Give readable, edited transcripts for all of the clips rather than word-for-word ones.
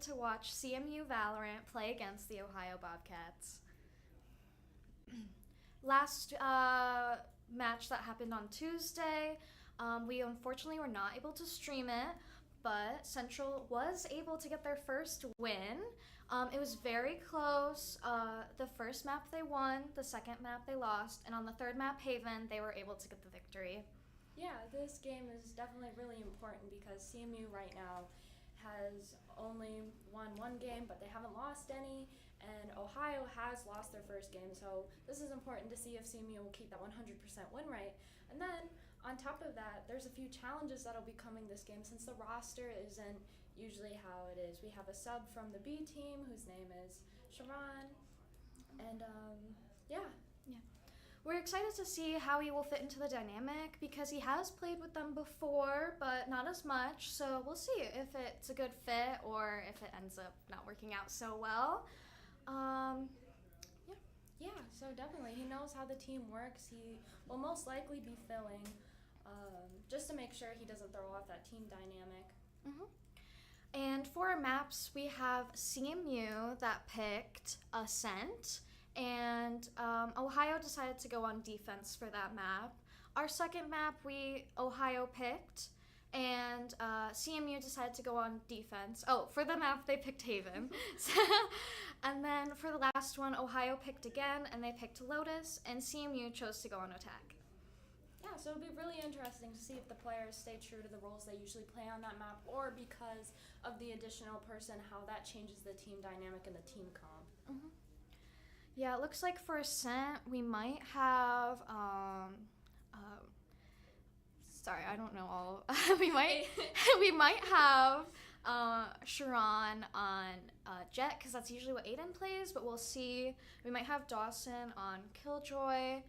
To watch CMU Valorant play against the Ohio Bobcats. Last match that happened on Tuesday, we unfortunately were not able to stream it, but Central was able to get their first win. It was very close. The first map they won, the second map they lost, and on the third map, Haven, they were able to get the victory. Yeah, this game is definitely really important because CMU right now has only won one game, but they haven't lost any, and Ohio has lost their first game, so this is important to see if CMU will keep that 100% win rate. And then, on top of that, there's a few challenges that'll be coming this game since the roster isn't usually how it is. We have a sub from the B team whose name is Sharan, and yeah. We're excited to see how he will fit into the dynamic because he has played with them before, but not as much. So we'll see if it's a good fit or if it ends up not working out so well. Yeah, so definitely. He knows how the team works. He will most likely be filling just to make sure he doesn't throw off that team dynamic. And for our maps, we have CMU that picked Ascent, and Ohio decided to go on defense for that map. Our second map, Ohio picked, and CMU decided to go on defense. Oh, for the map, they picked Haven. And then for the last one, Ohio picked again, and they picked Lotus, and CMU chose to go on attack. Yeah, so it'll be really interesting to see if the players stay true to the roles they usually play on that map, or because of the additional person, how that changes the team dynamic and the team comp. Yeah, it looks like for Ascent, we might have, sorry, I don't know all. we might have Sharan on Jet, because that's usually what Aiden plays, but we'll see. We might have Dawson on Killjoy,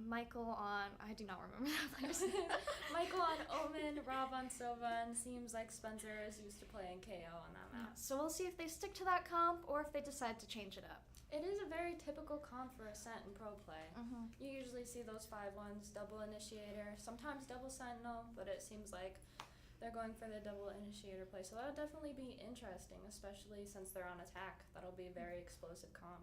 Michael on, I do not remember that player's name. Michael on Omen, Rob on Sova, and seems like Spencer is used to playing KO on that map. Yeah, so we'll see if they stick to that comp or if they decide to change it up. It is a very typical comp for Ascent and Pro play. You usually see those 5-1s, double initiator, sometimes double sentinel, but it seems like they're going for the double initiator play. So that'll definitely be interesting, especially since they're on attack. That'll be a very explosive comp.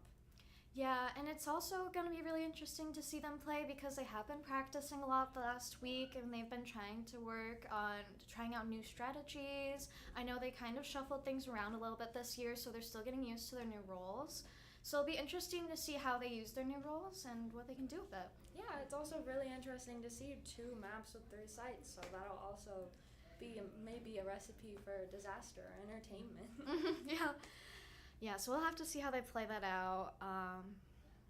Yeah, and it's also going to be really interesting to see them play because they have been practicing a lot the last week and they've been trying to work on trying out new strategies. I know they kind of shuffled things around a little bit this year, so they're still getting used to their new roles. So it'll be interesting to see how they use their new roles and what they can do with it. Yeah, it's also really interesting to see 2 maps with 3 sites, so that'll also be maybe a recipe for disaster or entertainment. Yeah, so we'll have to see how they play that out.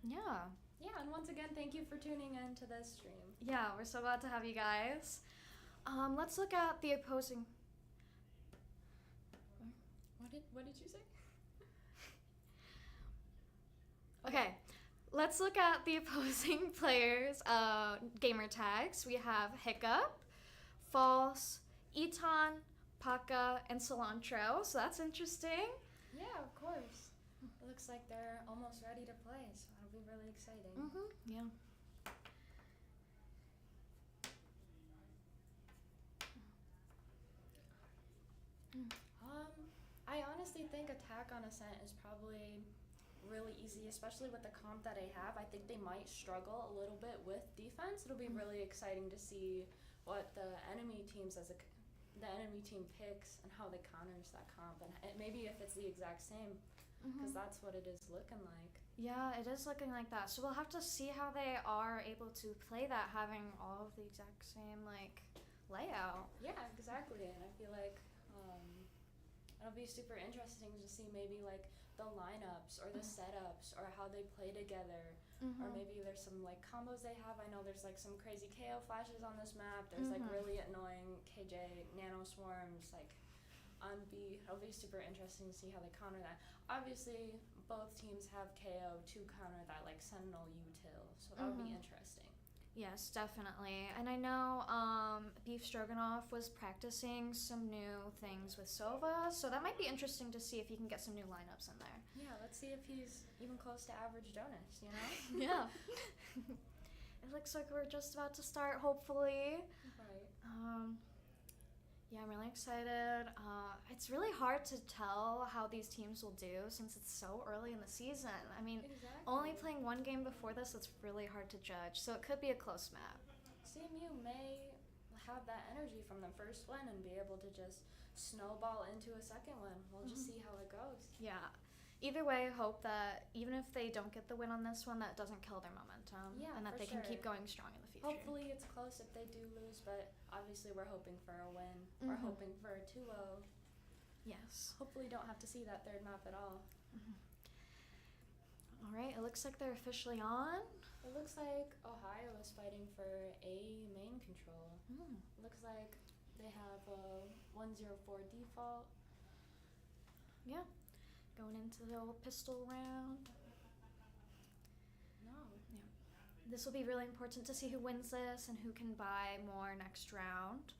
Yeah, and once again, thank you for tuning in to this stream. Yeah, we're so glad to have you guys. Let's look at the opposing... What did you say? Okay, let's look at the opposing players' gamer tags. We have Hiccup, False, Eton, Paka, and Cilantro, so that's interesting. Yeah, of course. It looks like they're almost ready to play, so that'll be really exciting. Yeah. I honestly think attack on Ascent is probably really easy, especially with the comp that I have. I think they might struggle a little bit with defense. It'll be really exciting to see what the enemy teams the enemy team picks and how they counters that comp, and maybe if it's the exact same, because that's what it is looking like. Yeah, it is looking like that. So we'll have to see how they are able to play that, having all of the exact same layout. Yeah, exactly. And I feel like it'll be super interesting to see maybe the lineups or the setups or how they play together, or maybe there's some combos they have. I know there's some crazy KO flashes on this map. There's really annoying KJ nano swarms on B. It'll be super interesting to see how they counter that. Obviously, both teams have KO to counter that Sentinel util, so that would be interesting. Yes, definitely. And I know BeefStroganoff was practicing some new things with Sova, so that might be interesting to see if he can get some new lineups in there. Yeah, let's see if he's even close to average Jonas, you know? Yeah. It looks like we're just about to start, hopefully. Right. Yeah, I'm really excited. It's really hard to tell how these teams will do since it's so early in the season. I mean, only playing one game before this, it's really hard to judge. So it could be a close map. CMU may have that energy from the first win and be able to just snowball into a second win. We'll just see how it goes. Yeah. Either way, I hope that even if they don't get the win on this one, that doesn't kill their momentum. Yeah, and that they can keep going strong in the future. Hopefully it's close if they do lose, but obviously we're hoping for a win. We're hoping for a 2-0. Yes. Hopefully don't have to see that third map at all. All right, it looks like they're officially on. It looks like Ohio is fighting for A main control. Looks like they have a 104 default. Yeah. Going into the old pistol round. No. Yeah. This will be really important to see who wins this and who can buy more next round.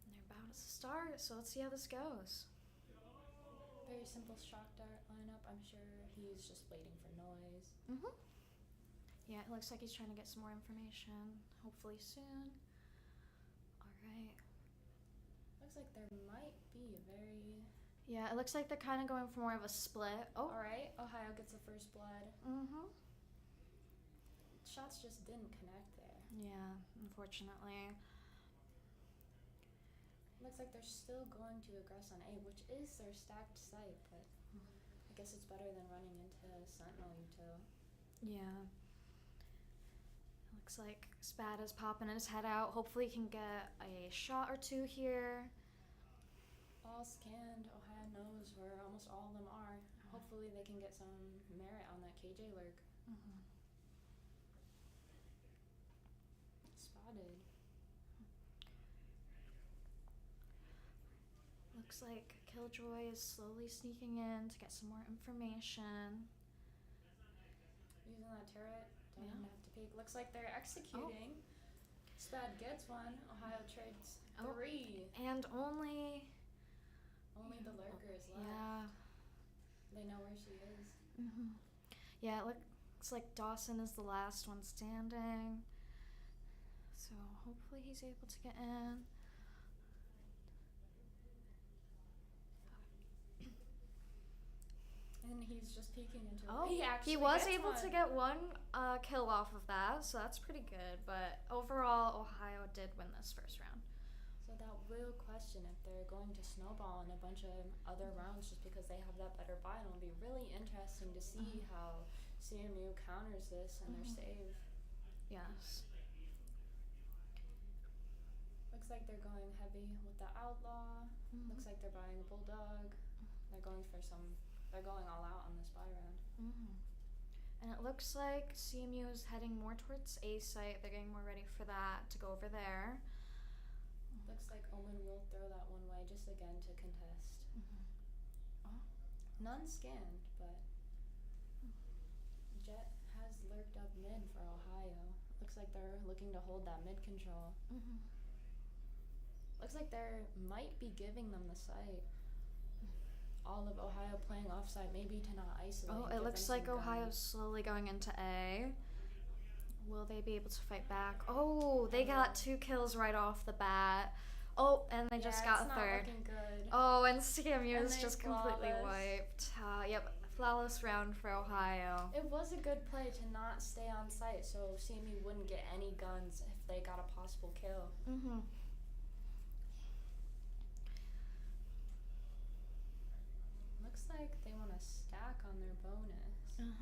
They're about to start, so let's see how this goes. Very simple shock dart lineup. I'm sure he's just waiting for noise. Yeah, it looks like he's trying to get some more information, hopefully soon. Right. Looks like there might be a very... Yeah, it looks like they're kind of going for more of a split. Oh. Alright, Ohio gets the first blood. Mm-hmm. Shots just didn't connect there. Yeah, unfortunately. Looks like they're still going to aggress on A, which is their stacked site, but I guess it's better than running into Sentinel util. Yeah. Looks like Spad is popping his head out. Hopefully he can get a shot or two here. All scanned, Ohio knows where almost all of them are. Hopefully they can get some merit on that KJ lurk. Mm-hmm. Spotted. Looks like Killjoy is slowly sneaking in to get some more information. Using that turret, don't Yeah. even have to peek. Looks like they're executing. Spad gets one. Ohio trades 3. And only The lurker is left. Yeah. They know where she is. Mm-hmm. Yeah, it looks like Dawson is the last one standing. So hopefully he's able to get in. And he's just peeking into it. Oh, He was gets able one. to get one kill off of that, so that's pretty good. But overall, Ohio did win this first round. So that will question if they're going to snowball in a bunch of other rounds just because they have that better buy. And it'll be really interesting to see how CMU counters this and their save. Yes. Looks like they're going heavy with the outlaw. Looks like they're buying a bulldog. They're going for some. They're going all out on this buy round. And it looks like CMU is heading more towards A site. They're getting more ready for that to go over there. Looks like Omen will throw that one way just again to contest. None scanned, but Jet has lurked up mid for Ohio. Looks like they're looking to hold that mid control. Looks like they might be giving them the site. All of Ohio playing offside, maybe to not isolate. Oh, it looks like Ohio's slowly going into A. Will they be able to fight back? Oh, they got 2 kills right off the bat. Oh, and they just got a third. It's not looking good. Oh, and CMU is just completely flawless. wiped. Yep, flawless round for Ohio. It was a good play to not stay on site so CMU wouldn't get any guns if they got a possible kill. Looks like they want to stack on their bonus.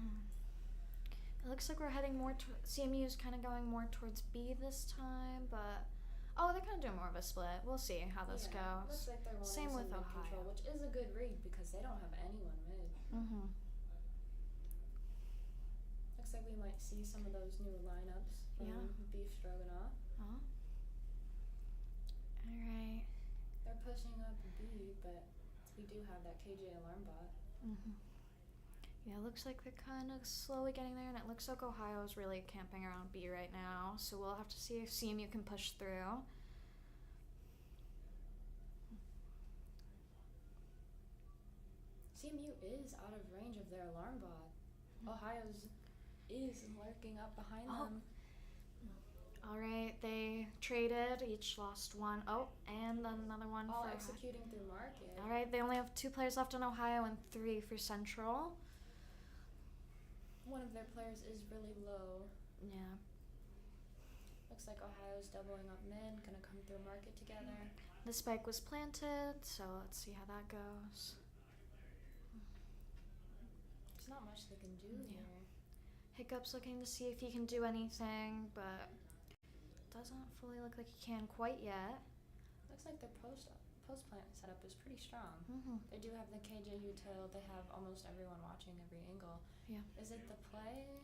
It looks like we're heading more CMU's kind of going more towards B this time, but they're kind of doing more of a split. We'll see how this goes. Looks like they're Same with mid Ohio. control, which is a good read because they don't have anyone mid. Looks like we might see some of those new lineups from BeefStroganoff. Alright. They're pushing up B, but we do have that KJ alarm bot. Yeah, it looks like they're kind of slowly getting there, and it looks like Ohio's really camping around B right now, so we'll have to see if CMU can push through. CMU is out of range of their alarm bot. Ohio's is lurking up behind them. Alright, they traded, each lost one. Oh, and then another one All for executing through market. Alright, they only have 2 players left on Ohio and 3 for Central. One of their players is really low. Yeah. Looks like Ohio's doubling up mid, gonna come through market together. The spike was planted, so let's see how that goes. There's not much they can do here. Hiccup's looking to see if he can do anything, but doesn't fully look like he can quite yet. Looks like their post plant setup is pretty strong. They do have the KJ util. They have almost everyone watching every angle. Yeah. Is it the play?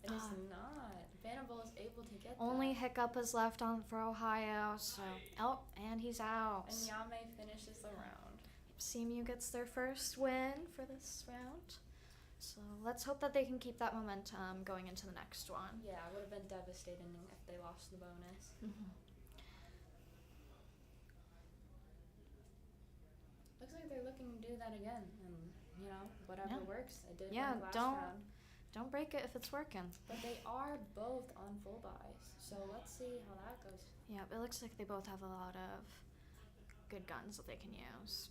It is not. Bannable is able to get Only that. Hiccup is left on for Ohio, so and he's out. And yAime finishes the round. CMU gets their first win for this round. So let's hope that they can keep that momentum going into the next one. Yeah, it would have been devastating if they lost the bonus. Looks like they're looking to do that again, and whatever works. They did win the last round. don't break it if it's working. But they are both on full buys, so let's see how that goes. Yeah, it looks like they both have a lot of good guns that they can use.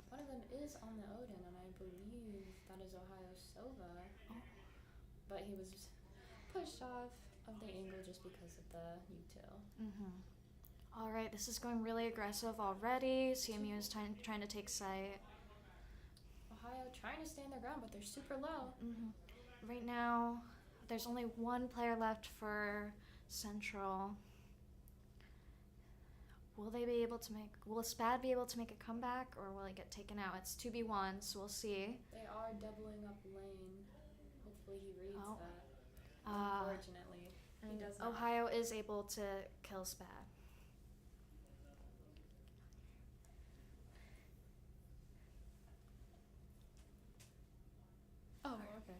One of them is on the Odin, and I believe that is Ohio Silva. Oh. But he was pushed off of the angle just because of the util. Alright, this is going really aggressive already. CMU is trying to take site. Ohio trying to stand their ground, but they're super low. Right now, there's only one player left for Central. Will Spad be able to make a comeback, or will he get taken out? It's 2v1, so we'll see. They are doubling up lane. Hopefully he reads that. Unfortunately, he does not. Ohio is able to kill Spad. Oh, okay.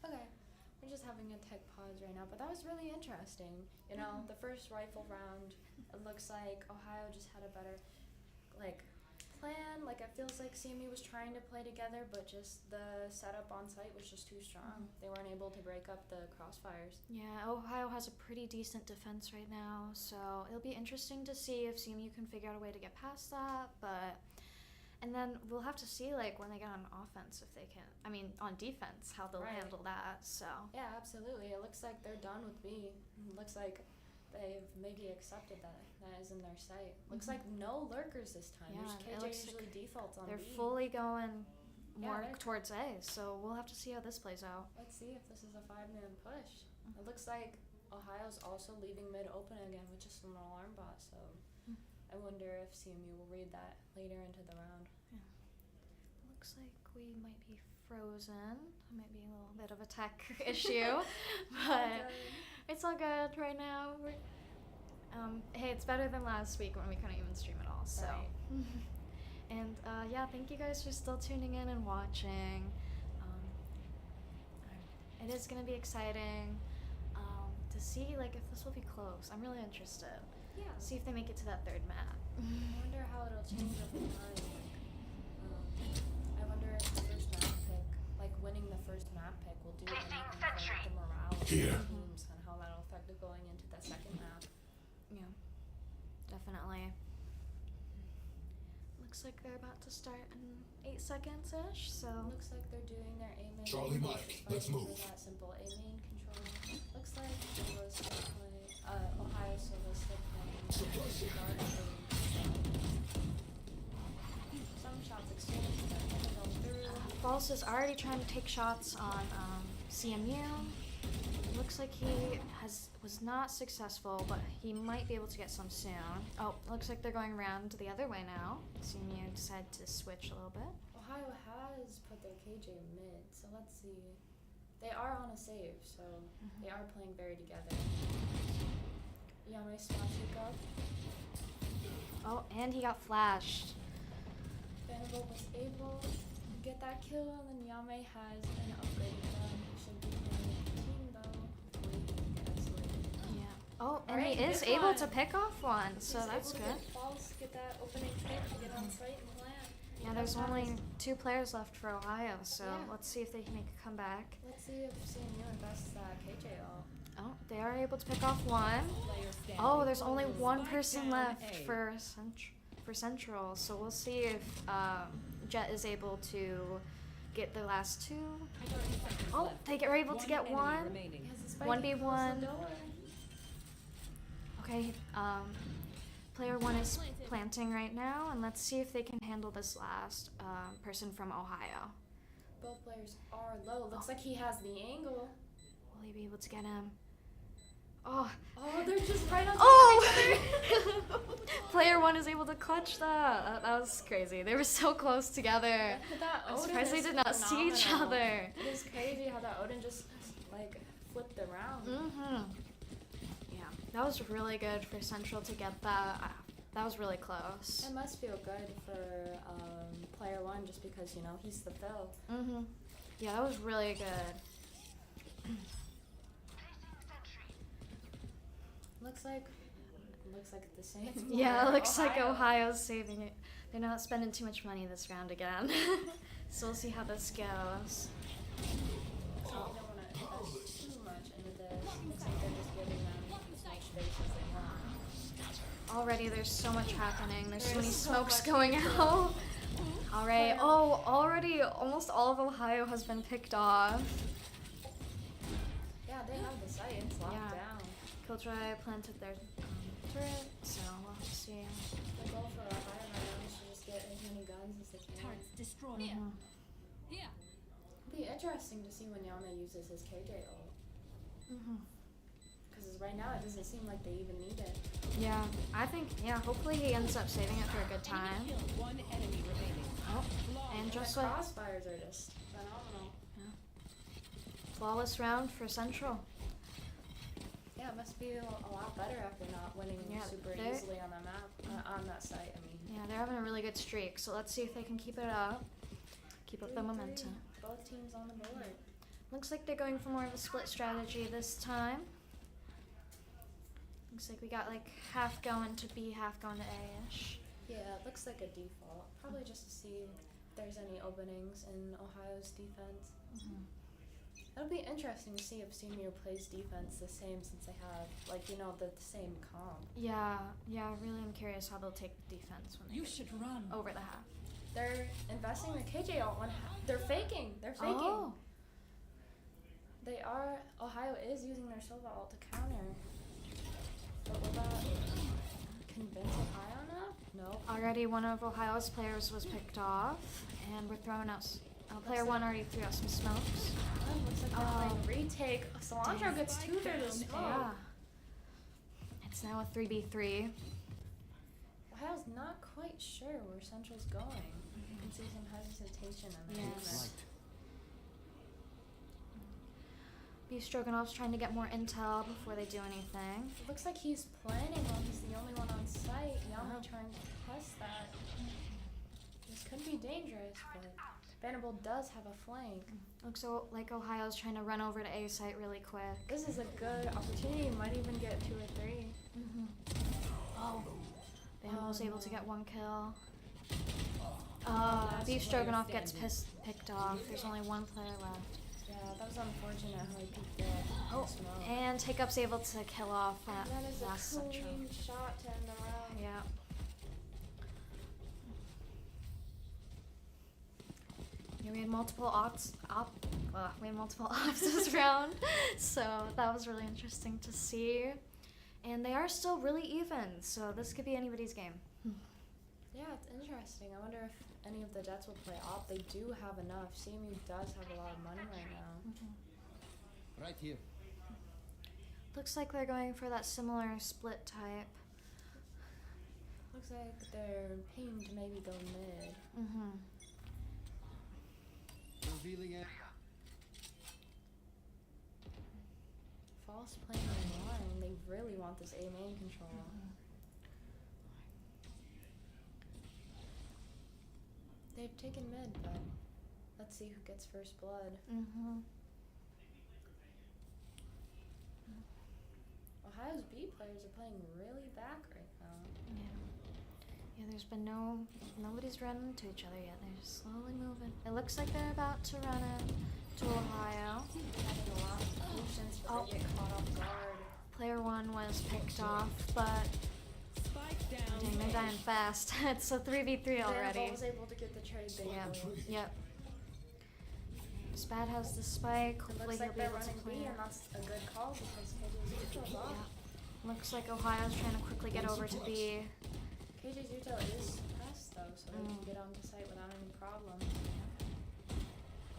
Okay. We're just having a tech pause right now, but that was really interesting. You know, the first rifle round, it looks like Ohio just had a better, plan. It feels like CMU was trying to play together, but just the setup on site was just too strong. They weren't able to break up the crossfires. Yeah, Ohio has a pretty decent defense right now, so it'll be interesting to see if CMU can figure out a way to get past that, and then we'll have to see, when they get on offense, if they can, on defense, how they'll handle that, so. Yeah, absolutely. It looks like they're done with B. It looks like they've maybe accepted that is in their sight. Looks like no lurkers this time. Yeah, KJ usually defaults on they're B. fully going more towards A, so we'll have to see how this plays out. Let's see if this is a 5-man push. It looks like Ohio's also leaving mid open again with just an alarm bot, so I wonder if CMU will read that later into the round. Yeah. Looks like we might be frozen. It might be a little bit of a tech issue, but it's all good right now. Hey, it's better than last week when we couldn't even stream at all, so. Right. And yeah, thank you guys for still tuning in and watching. It is going to be exciting to see if this will be close. I'm really interested. Yeah. See if they make it to that third map. I wonder how it'll change over time. I wonder if the first map pick, winning the first map pick will do anything for the morale of the teams and how that'll affect it going into the second map. Yeah, definitely. Looks like they're about to start in 8 seconds-ish, so. Looks like they're doing their A-main. Charlie Mike, let's move. That simple A-main control. Looks like Silva's still playing, Ohio Silva's still playing. Some shots exchanged, but they go through. False is already trying to take shots on CMU. Looks like he was not successful, but he might be able to get some soon. Oh, looks like they're going around the other way now. CMU decided to switch a little bit. Ohio has put their KJ mid, so let's see. They are on a save, so they are playing very together. yAime spot pick up. Oh, and he got flashed. Bannable was able to get that kill, and then yAime has an upgraded gun. He should be playing team though. Hopefully he can get isolated. Yeah. Oh, and he is able to pick off one, so that's good. Get false, get that opening pick to get on site and plant. Yeah, there's only 2 players left for Ohio, so let's see if they can make a comeback. Let's see if CMU invests KJ ult. Oh, they are able to pick off one. Oh, there's only one person left for Central, so we'll see if Jet is able to get the last 2. Oh, they were able to get one. 1v1. Okay, PlayerOne is planting right now, and let's see if they can handle this last person from Ohio. Both players are low. Looks like he has the angle. Will he be able to get him? Oh, they're just right on top of each other. PlayerOne is able to clutch that. That was crazy. They were so close together. I'm surprised they did not see each other. It is crazy how that Odin just flipped around. Yeah, that was really good for Central to get that. That was really close. It must feel good for PlayerOne just because he's the fill. Yeah, that was really good. Looks like the same. Yeah, it looks like Ohio's saving it. They're not spending too much money this round again. So we'll see how this goes. So I don't want to invest too much into this. Looks like they're just giving them as much space as they want. Already there's so much happening. There's so There many is so smokes much going to do. out. Alright. Oh, already almost all of Ohio has been picked off. Yeah, they have the site. It's locked Yeah. down. Killjoy planted their turret, so we'll have to see. The goal for Ohio right now is to just get as many guns as they can. Turrets destroyed. Mhm. Here. It'll be interesting to see when yAime uses his KJ ult. Mhm. Because right now it doesn't seem like they even need it. Yeah, I think, hopefully he ends up saving it for a good time. Enemy killed. One enemy remaining. Oh, Flawless. and The just like crossfires are just phenomenal. flawless round for Central. Yeah, it must feel a lot better after not winning Yeah, super they're- easily on that map, on that site. I mean, Yeah, they're having a really good streak, so let's see if they can keep it up. Keep up the 3-3, momentum. Both teams on the board. Looks like they're going for more of a split strategy this time. Looks like we got like half going to B, half going to A-ish. Yeah, it looks like a default. Probably just to see if there's any openings in Ohio's defense. Mhm. It'll be interesting to see if CMU plays defense the same since they have, like, the same comp. Yeah, really I'm curious how they'll take defense when they You get should run. over the half. They're investing the KJ ult one half. They're faking. Oh, They are. Ohio is using their Silva ult to counter. But will that convince Ohio enough? No. already one of Ohio's players was picked off, and we're throwing out. Player one already threw out some smokes. Oh, looks like they're playing retake. Cilantro gets two through the smoke. Yeah. It's now a 3v3. Ohio's not quite sure where Central's going. You can see some hesitation in the Yes. movement. BeefStroganoff's trying to get more intel before they do anything. It looks like he's planning while he's the only one on site. yAime Oh. trying to test that. This could be dangerous, but Bannable does have a flank. Looks like Ohio's trying to run over to A site really quick. This is a good opportunity. Might even get 2 or 3. Oh. Bannable's able to get one kill. Last BeefStroganoff player gets standing. picked off. There's only one player left. Yeah, that was unfortunate how he peeked it. Oh, and Take Up's able to kill off that That is last a Central. clean shot to end the round. Yeah. Yeah, we had multiple ops this round, so that was really interesting to see. And they are still really even, so this could be anybody's game. Yeah, it's interesting. I wonder if any of the Jets will play op. They do have enough. CMU does have a lot of money right now. Right here. Looks like they're going for that similar split type. Looks like they're paying to maybe go mid. Revealing area. False playing in line. They really want this A main control. They've taken mid, but let's see who gets first blood. Ohio's B players are playing really back right now. Yeah, there's been nobody's run into each other yet. They're just slowly moving. It looks like they're about to run in to Ohio. Having a lot of patience, but they get caught off guard. Player one was picked off, but Spike down. dang, they're dying fast. It's a 3v3 already. Bannable was able to get the trade bait. Yep. Spad has the spike. It Hopefully looks he'll like be they're able to running clear. B, and that's a good call because KJ's Util is off. Yeah. Looks like Ohio's trying to quickly get over to B. KJ's Util is suppressed though, so they can get onto site without any problem.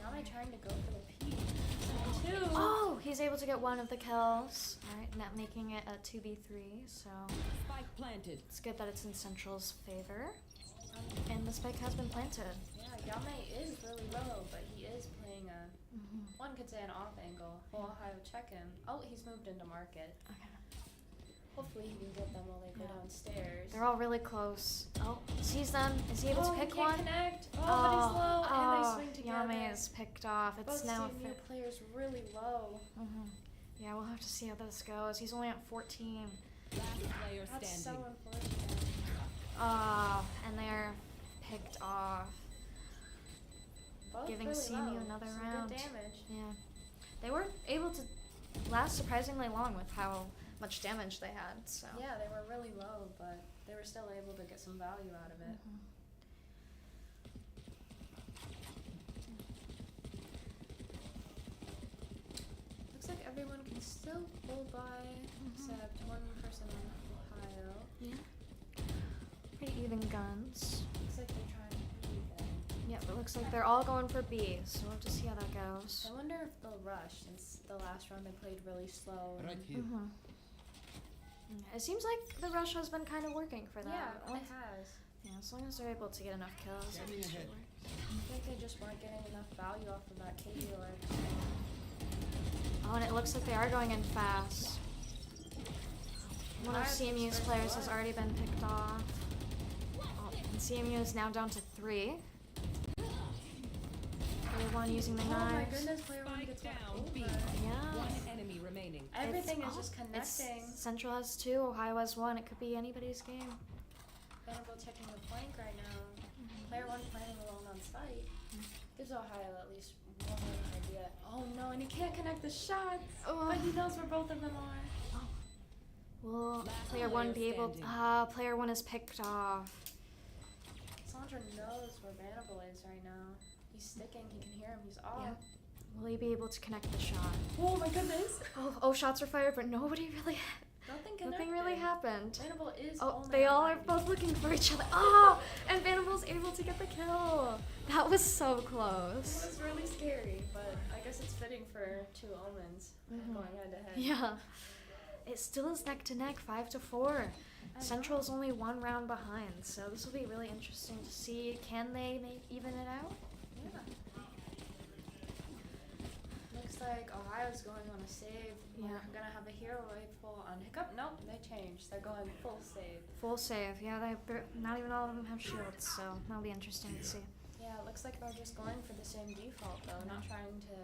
Now I'm trying to go for the P. Two. Oh, he's able to get one of the kills. Alright, not making it a 2v3, so Spike planted. it's good that it's in Central's favor. And the spike has been planted. Yeah, yAime is really low, but he is playing a, one could say an off angle. Will Ohio check him? Oh, he's moved into market. Okay. Hopefully he can get them while they go Yeah. downstairs. They're all really close. Oh, sees them. Is he able to he pick can't one? connect. Oh, but he's low, and they swing together. yAime is picked off. It's Both now a CMU players really low. Yeah, we'll have to see how this goes. He's only at 14. Last player That's so standing. unfortunate. And they're picked off. Both giving really CMU low. another Some round. Good damage. Yeah. They were able to last surprisingly long with how much damage they had, so. Yeah, they were really low, but they were still able to get some value out of it. Mhm. Looks like everyone can still pull by, except one person on Ohio. Yeah. Pretty even guns. Looks like they're trying to even. Yep, it looks like they're all going for B, so we'll have to see how that goes. I wonder if they'll rush since the last round they played really slow. Right here. Yeah, it seems like the rush has been kind of working for them. Yeah, it has. Yeah, as long as they're able to get enough kills. Scanning it should ahead. work. I think they just weren't getting enough value off of that KD or Oh, and it looks like they are going in fast. One of CMU's players has already been picked off. Oh, and CMU is now down to 3. PlayerOne using the Oh my knives. goodness, PlayerOne Spike gets one down B. over. Yeah. One enemy remaining. Everything It's- is just connecting. Central has 2, Ohio has 1. It could be anybody's game. Bannable checking the flank right now. PlayerOne playing alone on site. Gives Ohio at least one idea. Oh no, and he can't connect the shots. Oh. But he knows where both of them are. Will Last PlayerOne player be able standing. PlayerOne is picked off. Sandra knows where Bannable is right now. He's sticking, he can hear him, he's off. Yep. Will he be able to connect the shot? Oh my goodness. Oh, shots were fired, but nobody really, nothing really happened. Bannable is Oh, only they on all are 90. both looking for each other. Oh, and Bannable's able to get the kill. That was so It close. was really scary, but I guess it's fitting for two omens going head to head. Yeah. It still is neck to neck, 5-4. I Central's only 1 round behind, so this will be really interesting to see. Can they even it out? Yeah. Looks like Ohio's going on a save. Yeah. We're gonna have a hero rifle on Hiccup. Nope, they changed. They're going full save. Full save. Yeah, not even all of them have shields, so that'll be interesting to see. Yeah, it looks like they're just going for the same default though, not trying to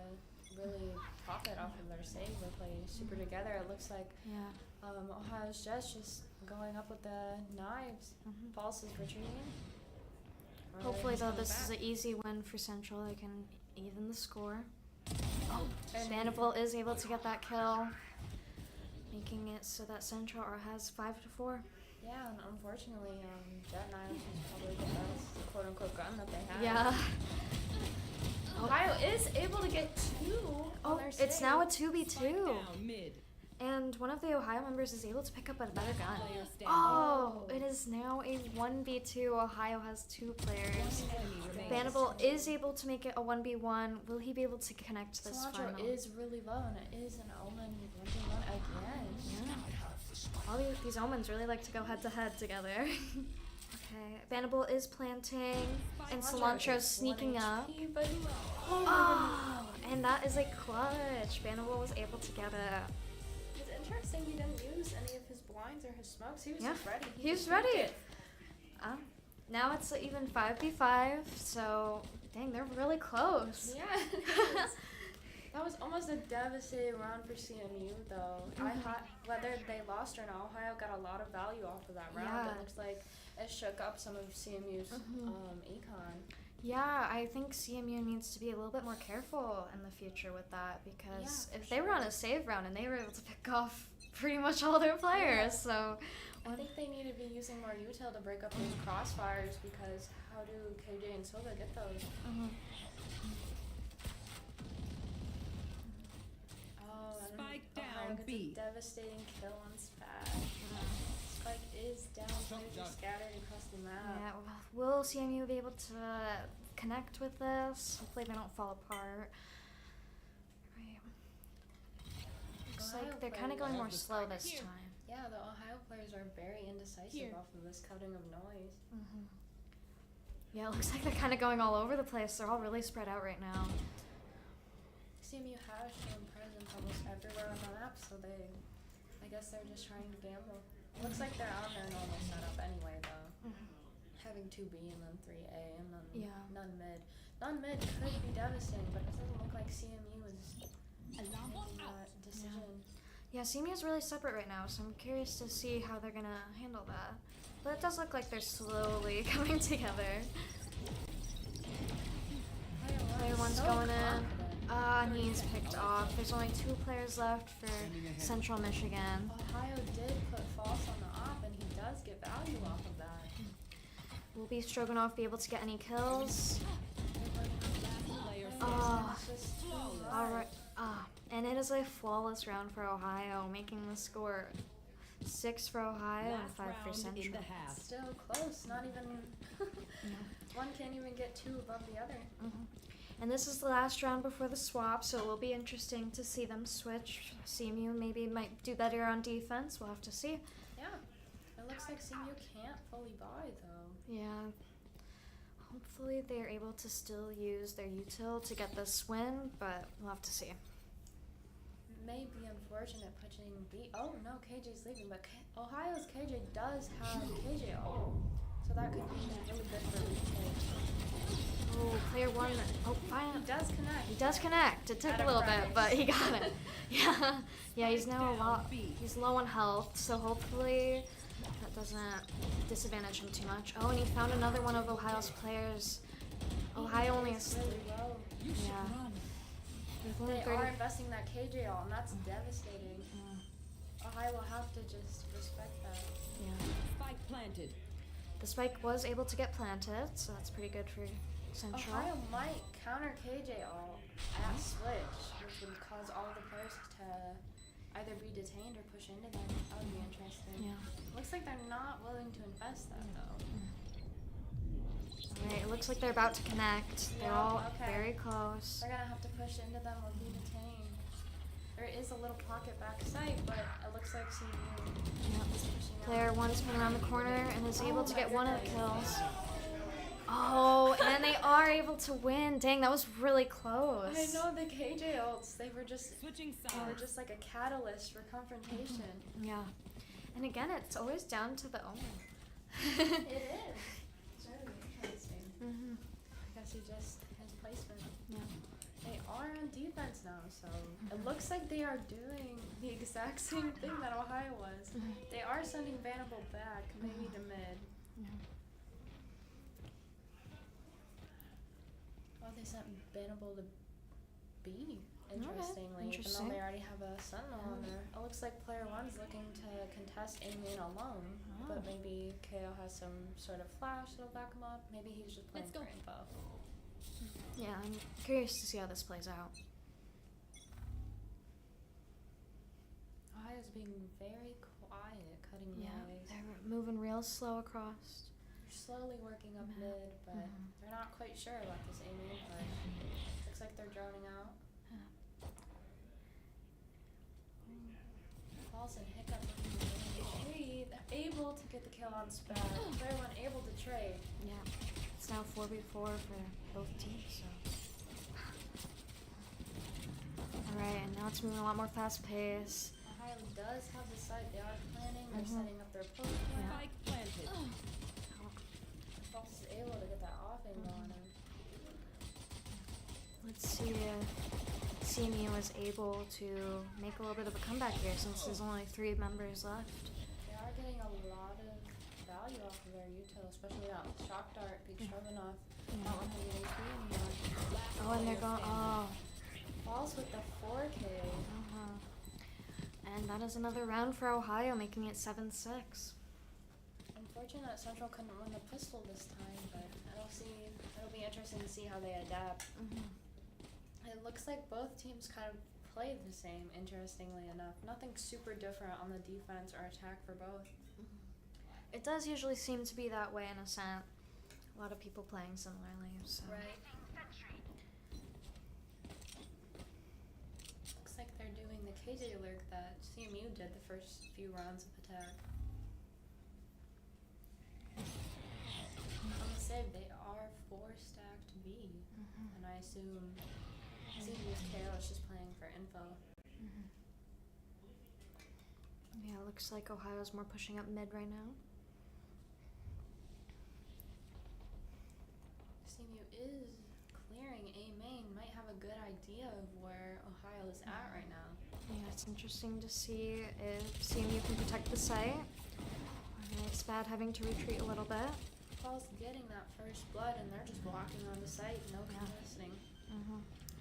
really profit off of their save. They play super together. It looks like Yeah. Ohio's just going up with the knives. False is retreating. Or Hopefully, he's though, coming this is back. an easy win for Central. They can even the score. And Bannable is able to get that kill, making it so that Central has 5-4. yeah, and unfortunately, Jet Knives is probably the best quote-unquote gun that they have. Yeah. Ohio is able to get 2 on Oh, their it's now a save. 2v2. Spike down mid. And one of the Ohio members is able to pick up a better gun. Player standing. Oh, it is now a 1v2. Ohio has 2 players. Enemy remaining. Bannable is able to make it a 1v1. Will he be able to connect this Cilantro final? is really low, and it is an Omen 1v1 again. Yeah. All these omens really like to go head to head together. Okay, Bannable is planting, and Cilantro's sneaking up. But Oh, and that is a clutch. Bannable was able to get it. it's interesting he didn't use any of his blinds or his smokes. He was Yeah, just ready. he was just peeked ready. it. Now it's even 5v5, so dang, they're really close. Yeah. That was almost a devastating round for CMU, though. Whether they lost or not, Ohio got a lot of value off of that round. Yeah. It looks like it shook up some of CMU's econ. Yeah, I think CMU needs to be a little bit more careful in the future with that, because Yeah, if for they were on sure. a save round and they were able to pick off pretty much all their players, so I think they need to be using more util to break up those crossfires, because how do KJ and Silva get those? Oh, and Spike Ohio down gets B. a devastating kill on Spag. Spike is down, players are scattered across the map. yeah, will CMU be able to connect with this? Hopefully they don't fall apart. Right. Looks Ohio like they're kind of players- going more slow this time. Yeah, the Ohio players are very indecisive off of this cutting of noise. Yeah, it looks like they're kind of going all over the place. They're all really spread out right now. CMU has shown presence almost everywhere on the map, so I guess they're just trying to gamble. Looks like they're on their normal setup anyway, though. Having 2B and then 3A and then none mid. None mid could be devastating, but it doesn't look like CMU is making that decision. Yeah, CMU is really separate right now, so I'm curious to see how they're gonna handle that. But it does look like they're slowly coming together. Player one's So going in. confident. And he's picked off. There's only 2 players left for Central Michigan. Ohio did put false on the op, and he does get value off of that. Will BeefStroganoff be able to get any kills? Player Oh, It's just too much. alright. And it is a flawless round for Ohio, making the score 6 for Ohio and last 5 for round in Central. the half. Still close. Not even. One can't even get 2 above the other. And this is the last round before the swap, so it will be interesting to see them switch. CMU maybe might do better on defense. We'll have to see. Yeah. It looks like CMU can't fully buy though. Yeah. Hopefully they're able to still use their util to get this win, but we'll have to see. May be unfortunate pushing B. Oh no, KJ's leaving, but Ohio's KJ does have KJ ult, so that could be really good for BK. Oh, player one. Oh, He fine. does connect. He does connect. It took At a a little price. bit, but he got it. Yeah. Yeah, he's now a Down lot. B. He's low on health, so hopefully that doesn't disadvantage him too much. Oh, and he found another one of Ohio's players. Ohio only has really 3. low. Yeah. We've only They 30 are investing that KJ ult, and that's devastating. Yeah. Ohio will have to just respect that. Yeah. Spike planted. The spike was able to get planted, so that's pretty good for Central. Ohio might counter KJ ult at switch, which would cause all the players to either be detained or push into them. That would be interesting. Yeah. Looks like they're not willing to invest that though. Alright, it looks like they're about to connect. They're Yeah, all okay. very close. They're gonna have to push into them or be detained. There is a little pocket back site, but it looks like CMU is pushing out. Player one's been around the corner and is able Oh to my get one of the goodness. kills. Oh, and they are able to win. Dang, that was really close. I know the KJ ults, they were just Switching they were sides. just like a catalyst for confrontation. Yeah. And again, it's always down to the owner. It is. It's really interesting. Mm-hmm. I guess he just his placement. Yeah. They are on defense now, so it looks like they are doing the exact same thing that Ohio was. They are sending Bannable back, maybe to mid. Yeah. Oh, they sent Bannable to B. Okay, Interestingly, even interesting. though they already have a Sentinel on there. It looks like player one's looking to contest yAime alone, but Oh. maybe Kale has some sort of flash that'll back him up. Maybe he's just playing Let's go. for info. Yeah, I'm curious to see how this plays out. Ohio's being very quiet, cutting Yeah, noise. they're moving real slow across. They're slowly working up Yeah. mid, but they're not quite sure about this yAime push. Looks like they're droning out. Falls and Hiccup looking to win the tree. They're able to get the kill on spec. Player one able to trade. Yeah. It's now 4v4 for both teams, so. Alright, and now it's moving a lot more fast pace. Ohio does have the site. They are planning. They're Mhm. setting up their post plan. Spike planted. Falls is able to get that off angle on him. Let's see if CMU is able to make a little bit of a comeback here since there's only 3 members left. They are getting a lot of value off of their util, especially that shock dart, BeefStroganoff, not 100 HP anymore. Oh, and they're going. Oh. Falls with the 4K. And that is another round for Ohio, making it 7-6. Unfortunate Central couldn't win the pistol this time, but it'll be interesting to see how they adapt. It looks like both teams kind of played the same, interestingly enough. Nothing super different on the defense or attack for both. It does usually seem to be that way in a sense. A lot of people playing similarly, so. Right. Looks like they're doing the KJ lurk that CMU did the first few rounds of attack. On the save, they are 4-stacked B, and I assume CMU's Kale is just playing for info. Yeah, it looks like Ohio's more pushing up mid right now. CMU is clearing A main, might have a good idea of where Ohio is at right now. Yeah, it's interesting to see if CMU can protect the site. It's bad having to retreat a little bit. Paul's getting that first blood, and they're just walking on the site, no Yeah. contesting.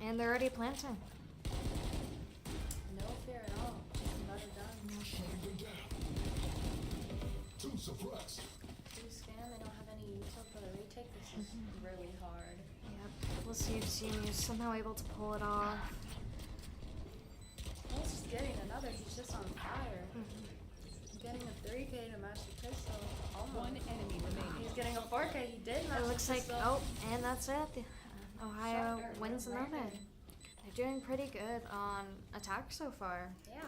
And they're already planting. No fear at all. Just another gun. Two suppressed. Two scan, they don't have any util for the retake. This is really hard. Yep. We'll see if CMU's somehow able to pull it off. He's just getting another. He's just on fire. Getting a 3K to match the pistol. Almost. One enemy remaining. He's getting a 4K. He did match It the looks like, pistol. oh, and that's it. Ohio Shot wins right another. there. They're doing pretty good on attack so far. Yeah.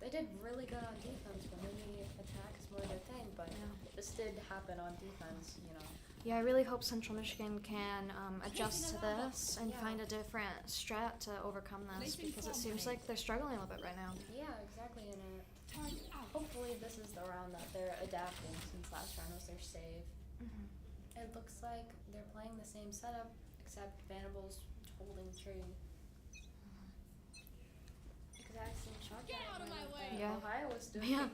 They did really good on defense, but maybe attack is more their thing. But this did happen on defense, you know. Yeah, I really hope Central Michigan can adjust to this and find a different strat to overcome this, because it seems like they're struggling a little bit right now. Yeah, exactly. And hopefully this is the round that they're adapting, since last round was their save. It looks like they're playing the same setup, except Bannable's holding tree. Exact same shot. Get out of my way! Yeah. Ohio was doing. Yeah,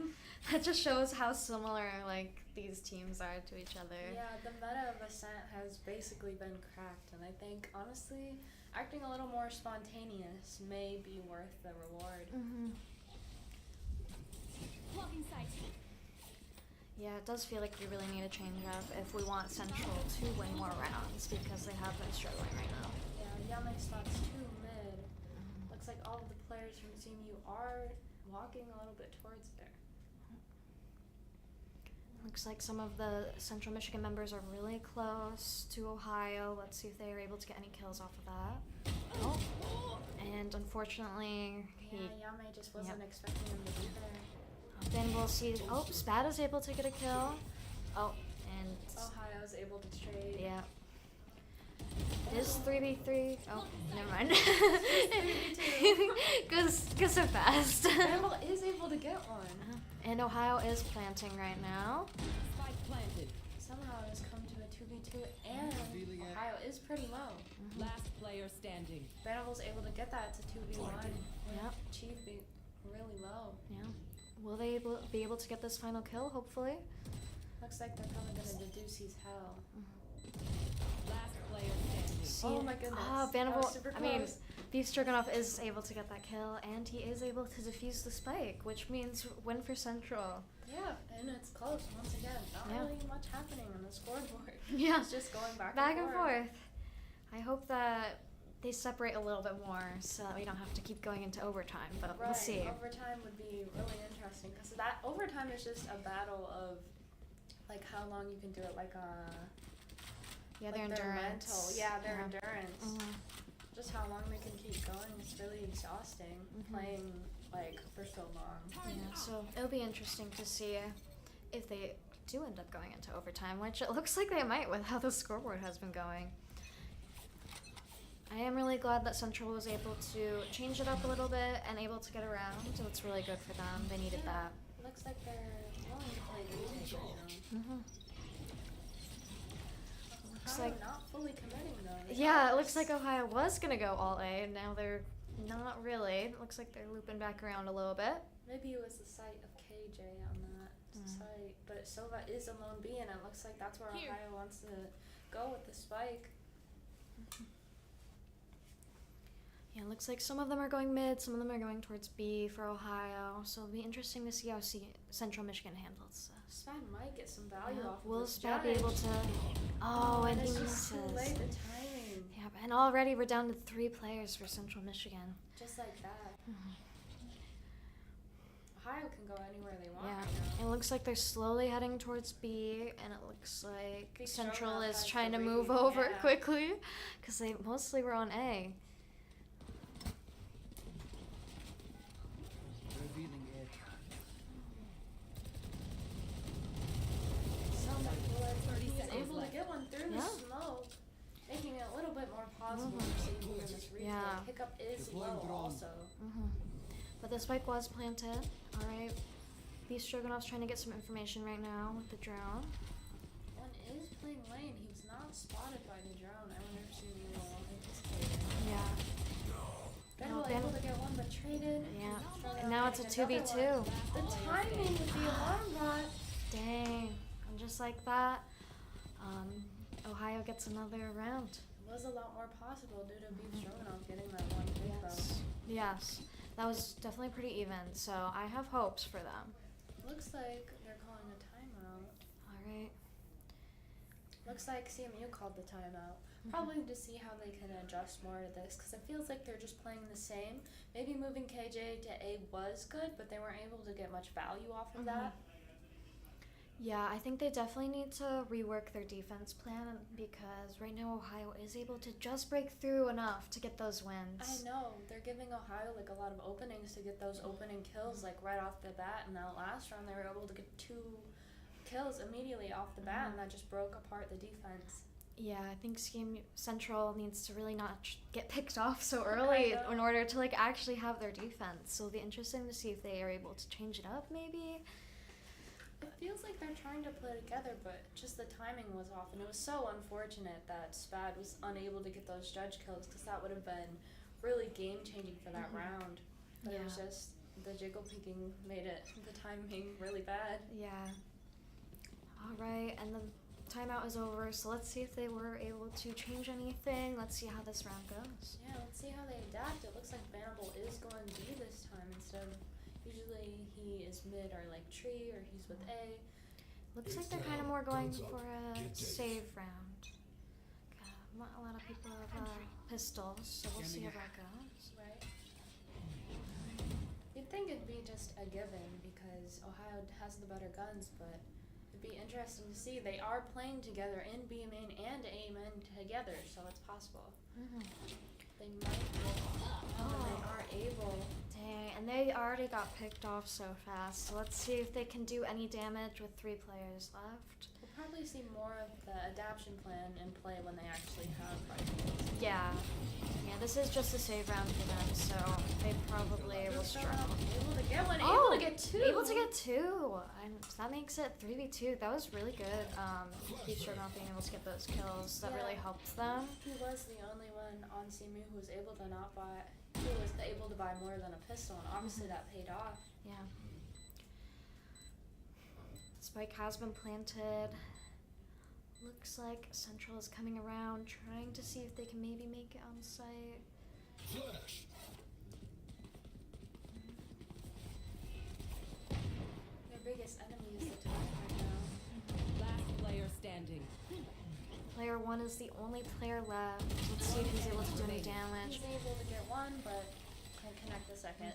that just shows how similar like these teams are to each other. Yeah, the meta of Ascent has basically been cracked, and I think honestly, acting a little more spontaneous may be worth the reward. Blocking sight. Yeah, it does feel like we really need a change up if we want Central to win more rounds, because they have been struggling right now. Yeah, yAime spots 2 mid. Looks like all of the players from CMU are walking a little bit towards there. Looks like some of the Central Michigan members are really close to Ohio. Let's see if they are able to get any kills off of that. Oh, and unfortunately, Yeah, yAime just wasn't expecting him to be there. then we'll see. Oh, Spat is able to get a kill. Oh, and Ohio's able to trade. yeah. It is 3v3. Oh, never mind. goes so fast. Bannable is able to get one. And Ohio is planting right now. Spike planted. Somehow it has come to a 2v2, and Ohio is pretty low. Last player standing. Bannable's able to get that to 2v1. Yep. Chief be really low. Yeah. Will they be able to get this final kill, hopefully? Looks like they're probably gonna deduce he's hell. Last player standing. See, Oh my goodness. Ah, That was Bannable. super I mean, close. BeefStroganoff is able to get that kill, and he is able to defuse the spike, which means win for Central. Yeah, and it's close once again. Not Yeah. really much happening on the scoreboard. Yeah. It's just going back and forth. I hope that they separate a little bit more so that we don't have to keep going into overtime, but Right. we'll see. Overtime would be really interesting, because that overtime is just a battle of like how long you can do it, like Yeah, like their endurance. mental. Yeah, their endurance. Mhm. Just how long they can keep going. It's really exhausting playing like for so long. Yeah, so it'll be interesting to see if they do end up going into overtime, which it looks like they might with how the scoreboard has been going. I am really glad that Central was able to change it up a little bit and able to get around, so it's really good for them. They needed that. Looks like they're willing to play the retake right now. Looks Ohio like, not fully committing though. They yeah, it got looks this. like Ohio was gonna go all A, and now they're not really. It looks like they're looping back around a little bit. Maybe it was the sight of KJ on that site, but Silva is a lone B, and it looks like that's where Ohio wants to go with the spike. Yeah, it looks like some of them are going mid, some of them are going towards B for Ohio, so it'll be interesting to see how Central Michigan handles this. Span might get some value off of Will this Spat be able judge. to? Oh, and he it's misses. just too late, the timing. Yeah, and already we're down to 3 players for Central Michigan. Just like that. Ohio can go anywhere they want Yeah, right now. it looks like they're slowly heading towards B, and it looks like Big Central Stroganoff is has trying the to move lead, over yeah. quickly, because they mostly were on A. Revealing it. So many bullets. 30 He's seconds able to left. get one through Yeah. the smoke, making it a little bit more possible for CMU in this replay. Yeah. Pickup is Deploying low drone. also. But the spike was planted. Alright. BeefStroganoff's trying to get some information right now with the drone. One is playing lane. He was not spotted by the drone. I wonder if CMU will anticipate it. Yeah. Bannable Ban- able to get one, but traded. Yeah. Stroganoff And now it's a getting another 2v2. one. The timing with the alarm bot. Dang. And just like that, Ohio gets another round. was a lot more possible due to BeefStroganoff getting that one pick Yes. Yes. That was definitely pretty even, so I have hopes for them. Looks like they're calling a timeout. Alright. Looks like CMU called the timeout. Probably to see how they can adjust more to this, because it feels like they're just playing the same. Maybe moving KJ to A was good, but they weren't able to get much value off of that. Yeah, I think they definitely need to rework their defense plan because right now Ohio is able to just break through enough to get those wins. I know, they're giving Ohio like a lot of openings to get those opening kills like right off the bat. In that last round they were able to get 2 kills immediately off the bat, and that just broke apart the defense. Yeah, I think CMU Central needs to really not get picked off so early in order to like actually have their defense. So it'll be interesting to see if they are able to change it up maybe. It feels like they're trying to play together, but just the timing was off, and it was so unfortunate that Spad was unable to get those judge kills, because that would have been really game-changing for that round. But it was just the jiggle peeking made the timing really bad. Yeah. Alright, and the timeout is over, so let's see if they were able to change anything. Let's see how this round goes. Yeah, let's see how they adapt. It looks like Bannable is going B this time instead of... Usually he is mid or like tree, or he's with A. Looks like they're kind of more going for a save round. Not a lot of people have pistols, so we'll see how that goes. Right. You'd think it'd be just a given because Ohio has the better guns, but it'd be interesting to see. They are playing together in B main and A main together, so it's possible. They might they are able. Dang, and they already got picked off so fast, so let's see if they can do any damage with 3 players left. We'll probably see more of the adaption plan in play when they actually have rifles. Yeah. Yeah, this is just a save round for them, so they probably will struggle. Able to get one, Oh, able to get 2! Able to get 2! And that makes it 3v2. That was really good. BeefStroganoff being able to get those kills, that really helped them. He was the only one on CMU who was able to not buy... He was able to buy more than a pistol, and obviously that paid off. Yeah. Spike has been planted. Looks like Central is coming around, trying to see if they can maybe make it on site. Flash. Their biggest enemy is the time right now. Last player standing. PlayerOne is the only player left. Let's see if he's able to do any damage. He's able to get 1, but can't connect the second.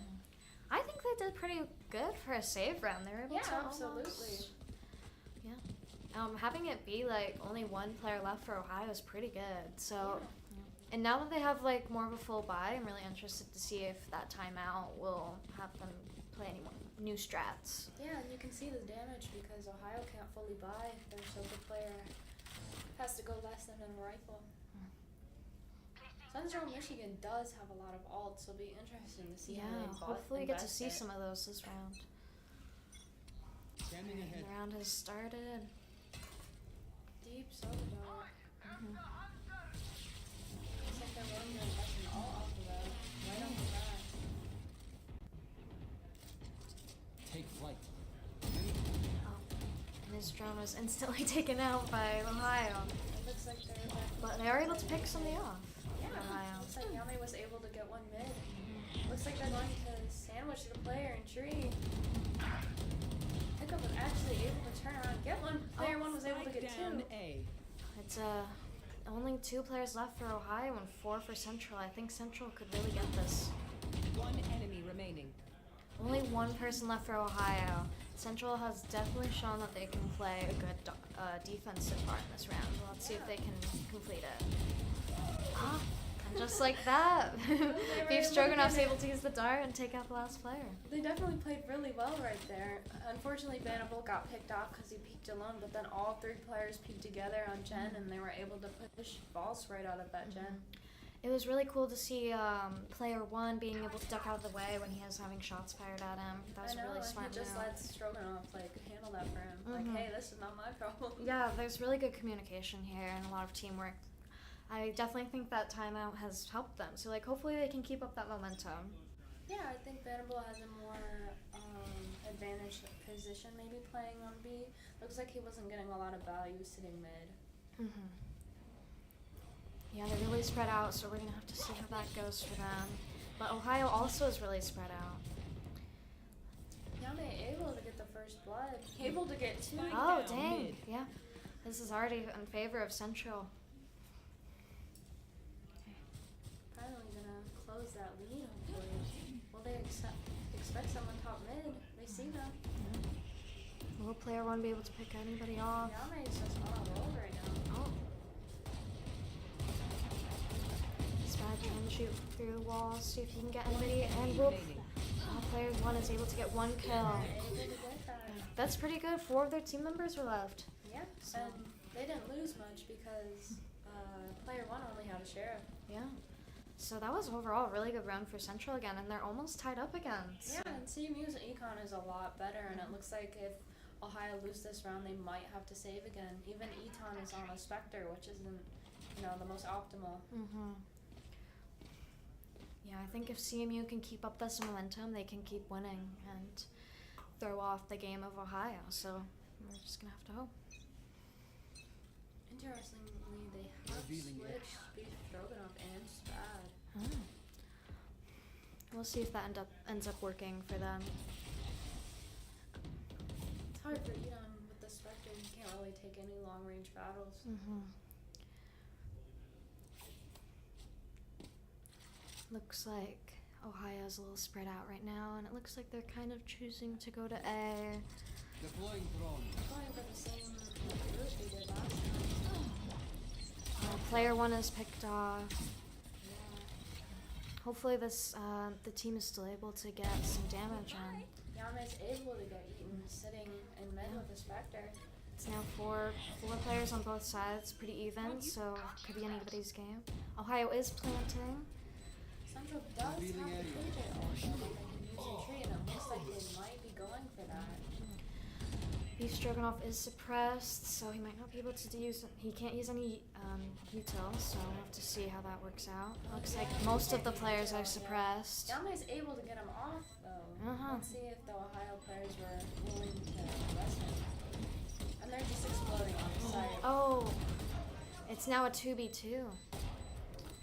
I think they did pretty good for a save round. They were able to absolutely. almost... Yeah. Having it be like only 1 player left for Ohio is pretty good. So, and now that they have like more of a full buy, I'm really interested to see if that timeout will have them play any more new strats. Yeah, and you can see the damage because Ohio can't fully buy. Their silver player has to go less than a rifle. Central Michigan does have a lot of ults, so it'll be interesting to see how they hopefully we get to see it. some of those this round. Standing ahead. The round has started. Deep soda dog. Looks like they're rolling their button all off of that. Right off the bat. Take flight. And his drone was instantly taken out by Ohio. It looks like they're back. But they are able to pick somebody off. Yeah, Ohio. looks like yAime was able to get 1 mid. Looks like they're going to sandwich the player in tree. Hiccup was actually able to turn around and get 1. Player 1 was able to get 2. Down A. It's only 2 players left for Ohio and 4 for Central. I think Central could really get this. 1 enemy remaining. Only 1 person left for Ohio. Central has definitely shown that they can play a good defensive part in this round. Let's see if they can complete it. And just like that, BeefStroganoff's able to use the dart and take out the last player. They definitely played really well right there. Unfortunately, Bannable got picked off because he peeked alone, but then all 3 players peeked together on Gen, and they were able to push balls right out of that Gen. It was really cool to see PlayerOne being able to duck out of the way when he was having shots fired at him. That was really smart. He just let Stroganoff handle that for him. Like, hey, this is not my problem. Yeah, there's really good communication here and a lot of teamwork. I definitely think that timeout has helped them. So hopefully they can keep up that momentum. Yeah, I think Bannable has a more advantaged position maybe playing on B. Looks like he wasn't getting a lot of value sitting mid. Yeah, they're really spread out, so we're gonna have to see how that goes for them. But Ohio also is really spread out. yAime able to get the first blood. Able to get 2. Oh, down dang. mid. Yeah. This is already in favor of Central. Finally gonna close that lead, hopefully. Will they expect someone top mid? They see them. Will PlayerOne be able to pick anybody off? yAime is just on a roll right now. Oh. Spad trying to shoot through the walls, see if he can get anybody. And whoop. Remaining. PlayerOne is able to get 1 kill. Able to get that. That's pretty good. 4 of their team members were left. Yeah, and they didn't lose much because PlayerOne only had a sheriff. Yeah. So that was overall a really good round for Central again, and they're almost tied up again. So. Yeah, and CMU's econ is a lot better, and it looks like if Ohio lose this round, they might have to save again. Even Eton is on a Spectre, which isn't, the most optimal. Mm-hmm. Yeah, I think if CMU can keep up this momentum, they can keep winning and throw off the game of Ohio. So we're just gonna have to hope. Interestingly, they have Revealing it. switched BeefStroganoff and Spad. Oh. We'll see if that ends up working for them. It's hard for Eton with the Spectre. You can't really take any long-range battles. Mm-hmm. Looks like Ohio's a little spread out right now, and it looks like they're kind of choosing to go to A. Deploying drone. Going for the same route they did last time. PlayerOne is picked off. Yeah. Hopefully this the team is still able to get some damage on. yAime's able to get eaten sitting in mid with a Spectre. It's now four players on both sides, pretty even, so could be anybody's game. Ohio is planting. Central does have the Revealing area. KJ also that they can use a tree, and it looks like they might be going for that. BeefStroganoff is suppressed, so he might not be able to use. He can't use any util, so we'll have to see how that works out. Looks like most of the players are suppressed. yAime's able to get him off though. Uh-huh. Let's see if the Ohio players were willing to arrest him. And they're just exploding on the side. Oh, it's now a 2v2,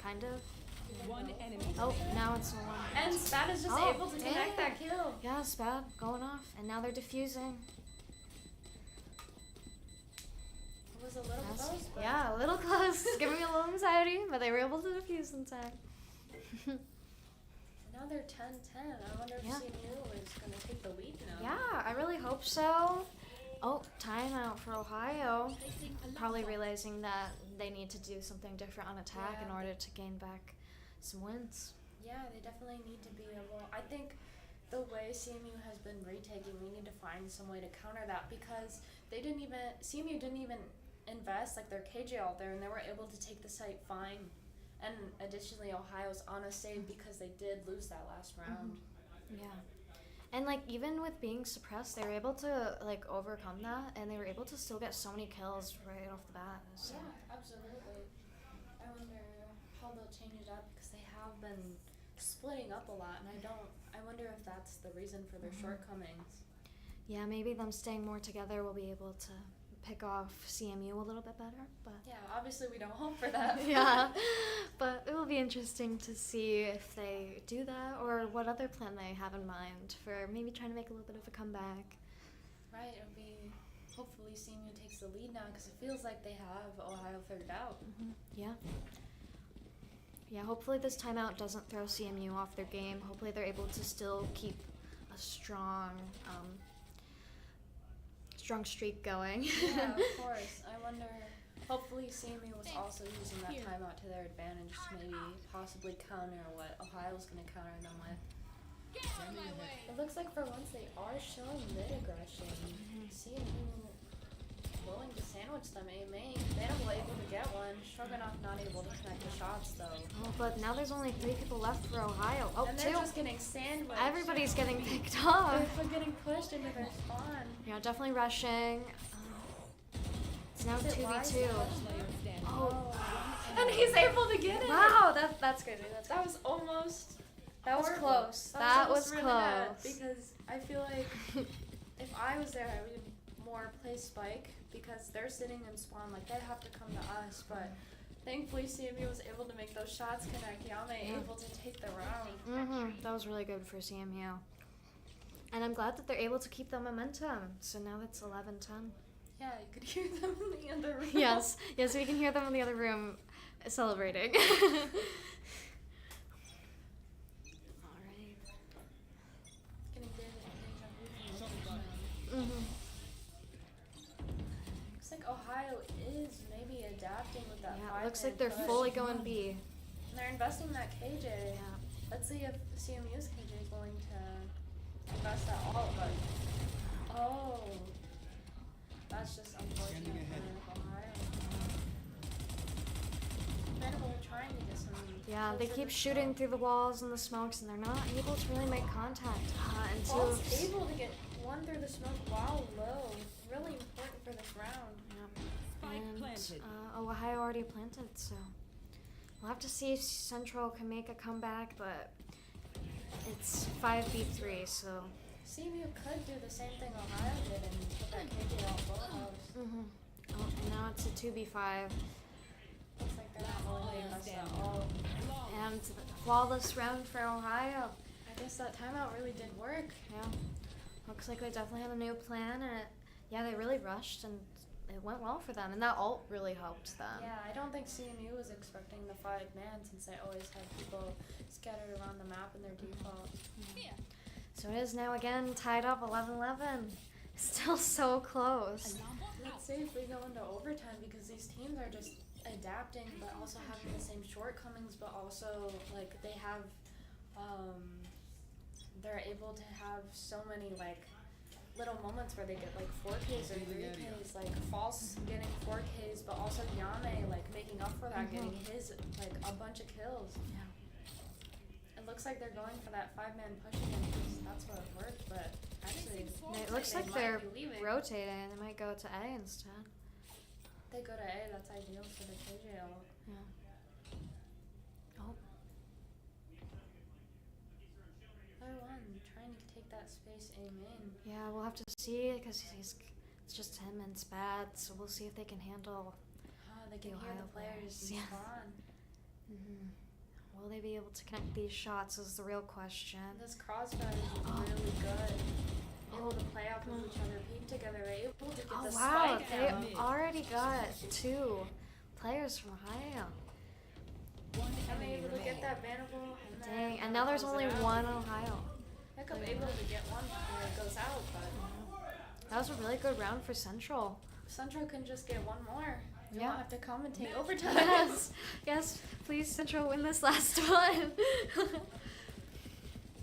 kind of. One enemy. Oh, now it's a 1. And Spad is just Oh, able to connect dang. that kill. Yeah, Spad going off, and now they're defusing. It was a little close, but Yeah, a little close. It's giving me a little anxiety, but they were able to defuse in time. now they're 10-10. I wonder if Yeah. CMU is going to take the lead now. Yeah, I really hope so. Oh, timeout for Ohio. Probably realizing that they need to do something different on attack in Yeah. order to gain back some wins. Yeah, they definitely need to be able. I think the way CMU has been retaking, we need to find some way to counter that because CMU didn't even invest like their KJ out there, and they were able to take the site fine. And additionally, Ohio's on a save because they did lose that last round. Yeah. And like even with being suppressed, they were able to like overcome that, and they were able to still get so many kills right off the bat. So. Yeah, absolutely. I wonder how they'll change it up because they have been splitting up a lot, and I wonder if that's the reason for their shortcomings. Yeah, maybe them staying more together will be able to pick off CMU a little bit better, but Yeah, obviously we don't hope for that. yeah, but it will be interesting to see if they do that or what other plan they have in mind for maybe trying to make a little bit of a comeback. Right, it'll be hopefully CMU takes the lead now because it feels like they have Ohio figured out. Yeah. Yeah, hopefully this timeout doesn't throw CMU off their game. Hopefully they're able to still keep a strong streak going. Yeah, of course. I wonder. Hopefully, CMU was also using that timeout to their advantage to maybe possibly counter what Ohio's going to counter them with. It looks like for once they are showing mid-aggression. CMU willing to sandwich them. yAime, Bannable able to get one. Stroganoff not able to connect the shots though. Oh, but now there's only 3 people left for Ohio. Oh, And they're 2. just getting sandwiched. Everybody's getting picked off. They're getting pushed into their spawn. Yeah, definitely rushing. It's now Is it 2v2. Player standing. Oh, And he's able to get it. wow, that's crazy. That was almost. That was horrible. close. That almost was really bad close. because I feel like if I was there, I would more play Spike because they're sitting in spawn like they have to come to us. But Thankfully, CMU was able to make those shots connect. yAime able to take the round. That was really good for CMU. And I'm glad that they're able to keep the momentum. So now it's 11-10. Yeah, you could hear them in the other room. Yes, we can hear them in the other room celebrating. Alright. Getting big with Looks like Ohio is maybe adapting with that. Yeah, it looks like 5-man they're push. fully going B. And they're investing in that KJ. Yeah. Let's see if CMU's KJ is willing to invest that all. But oh, that's just unfortunate for Ohio. Bannable trying to get some. Yeah, they kills in keep the shooting smoke. through the walls and the smokes, and they're not able to really make contact. Borst able to get one through the smoke while low. Really important for this round. Spike And planted. Ohio already planted, so we'll have to see if Central can make a comeback, but it's 5v3, so. CMU could do the same thing Ohio did and put that KJ on BoreHouse. Oh, and now it's a 2v5. Looks like they're not willing to invest at all. And flawless round for Ohio. I guess that timeout really did work. Yeah. Looks like they definitely have a new plan, and they really rushed, and it went well for them, and that ult really helped them. Yeah, I don't think CMU was expecting the 5-man since they always have people scattered around the map in their default. So it is now again tied up 11-11. Still so close. Let's see if we go into overtime because these teams are just adapting but also having the same shortcomings, but also like they have they're able to have so many like little moments where they get like 4Ks or 3Ks, like False getting 4Ks, but also yAime like making up for that, getting his like a bunch of kills. Yeah. It looks like they're going for that 5-man push again because that's what worked, but actually It looks like might they're be leaving. rotating. They might go to A instead. They go to A, that's ideal for the KJ ult. Yeah. Oh. PlayerOne trying to take that space A main. Yeah, we'll have to see because it's just him and Spad, so we'll see if they can handle. They can hear Ohio the players players, yeah. spawn. Will they be able to connect these shots is the real question. This crossfire is really good. Able to play off of each other, peek together, able to get Oh the wow, spike they down. already got 2 players from Ohio. I'm able to get that Bannable. And then Dang, and now there's close only it out. 1 Ohio. Heck, I'm able to get one before it goes out, but That was a really good round for Central. Central can just get one more. You Yeah. won't have to commentate overtime. Yes, please Central win this last one.